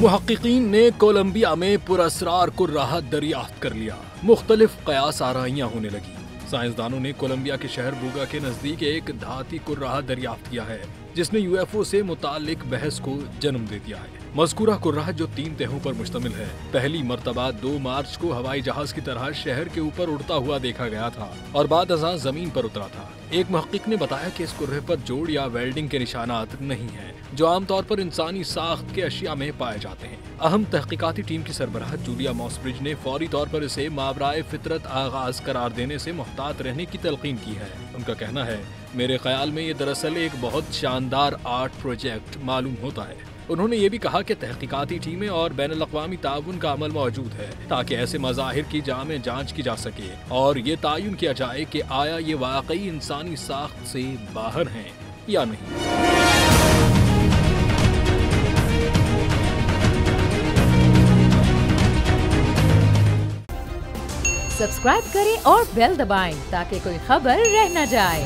मुहक्किकीन ने कोलंबिया में पुरअसरार कुर्राह दरियाफ्त कर लिया। मुख्तलिफ कयास आराइयां होने लगी। साइंसदानों ने कोलंबिया के शहर बुगा के नजदीक एक धाती कुर्राह दरियाफ्त किया है, जिसने यूएफओ से मुतालिक बहस को जन्म दे दिया है। मज़कूरा कुर्राह जो 3 तहों पर मुश्तमिल है, पहली मर्तबा 2 मार्च को हवाई जहाज की तरह शहर के ऊपर उड़ता हुआ देखा गया था और बाद अज़ां जमीन पर उतरा था। एक मुहक्किक ने बताया कि इस कुर्रे पर जोड़ या वेल्डिंग के निशानात नहीं हैं, जो आमतौर पर इंसानी साख्त के अशिया में पाए जाते हैं। अहम तहकीकाती टीम की सरबराह जूलिया मॉसब्रिज ने फौरी तौर पर इसे मावराए फितरत आगाज करार देने से मुहतात रहने की तलकीन की है। उनका कहना है, मेरे ख्याल में ये दरअसल एक बहुत शानदार आर्ट प्रोजेक्ट मालूम होता है। उन्होंने ये भी कहा कि तहकीकाती टीमें और बैनुल-अक़वामी ताउन का अमल मौजूद है ताकि ऐसे मज़ाहिर की जामे जांच की जा सके और ये तायुन किया जाए कि आया ये वाकई इंसानी साख्त से बाहर हैं या नहीं। सब्सक्राइब करें और बेल दबाएं ताकि कोई खबर रह न जाए।